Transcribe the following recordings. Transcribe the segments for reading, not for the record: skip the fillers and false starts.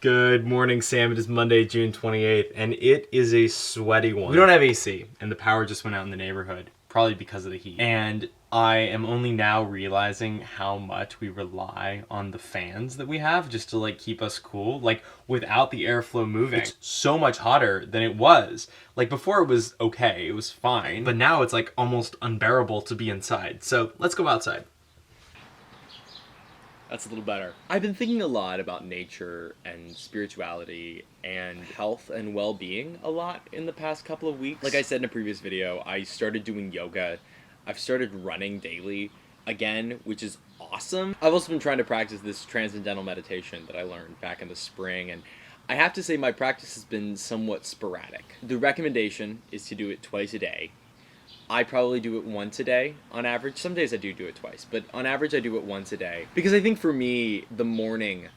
Good morning, Sam. It is Monday, June 28th, and it is a sweaty one. We don't have AC, and the power just went out in the neighborhood, probably because of the heat. And I am only now realizing how much we rely on the fans that we have just to keep us cool. Without the airflow moving, it's so much hotter than it was. Before it was okay, it was fine, but now it's almost unbearable to be inside. So let's go outside. That's a little better. I've been thinking a lot about nature and spirituality and health and well-being a lot in the past couple of weeks. Like I said in a previous video, I started doing yoga. I've started running daily again, which is awesome. I've also been trying to practice this transcendental meditation that I learned back in the spring, and I have to say my practice has been somewhat sporadic. The recommendation is to do it twice a day. I probably do it once a day on average. Some days I do it twice, but on average I do it once a day. Because I think for me, the morning...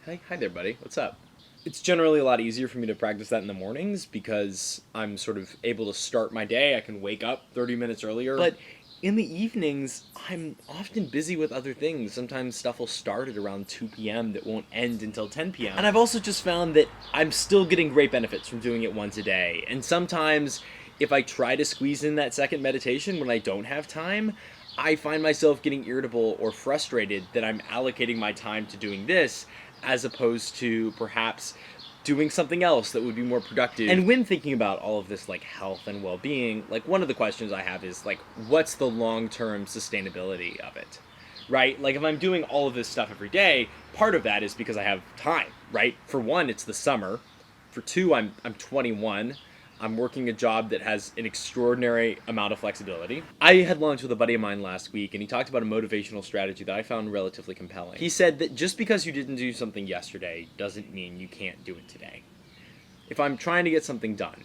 Hi there, buddy. What's up? It's generally a lot easier for me to practice that in the mornings because I'm sort of able to start my day. I can wake up 30 minutes earlier. But in the evenings, I'm often busy with other things. Sometimes stuff will start at around 2 p.m. that won't end until 10 p.m. And I've also just found that I'm still getting great benefits from doing it once a day. And sometimes, if I try to squeeze in that second meditation when I don't have time, I find myself getting irritable or frustrated that I'm allocating my time to doing this as opposed to perhaps doing something else that would be more productive. And when thinking about all of this health and well-being, one of the questions I have is what's the long-term sustainability of it? Right? If I'm doing all of this stuff every day, part of that is because I have time, right? For one, it's the summer. For two, I'm 21. I'm working a job that has an extraordinary amount of flexibility. I had lunch with a buddy of mine last week, and he talked about a motivational strategy that I found relatively compelling. He said that just because you didn't do something yesterday doesn't mean you can't do it today. If I'm trying to get something done,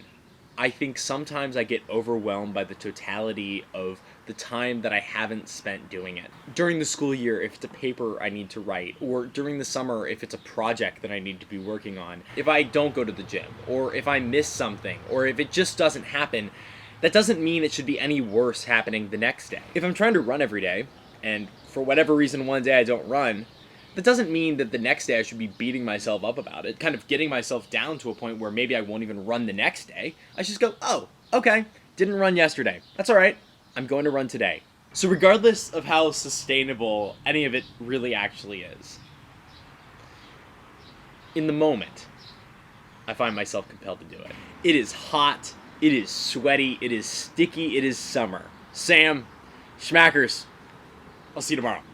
I think sometimes I get overwhelmed by the totality of the time that I haven't spent doing it. During the school year, if it's a paper I need to write, or during the summer, if it's a project that I need to be working on, if I don't go to the gym, or if I miss something, or if it just doesn't happen, that doesn't mean it should be any worse happening the next day. If I'm trying to run every day, and for whatever reason one day I don't run, that doesn't mean that the next day I should be beating myself up about it, kind of getting myself down to a point where maybe I won't even run the next day. I just go, oh, okay, didn't run yesterday. That's all right. I'm going to run today. So regardless of how sustainable any of it really actually is, in the moment, I find myself compelled to do it. It is hot, it is sweaty, it is sticky, it is summer. Sam, Schmackers, I'll see you tomorrow.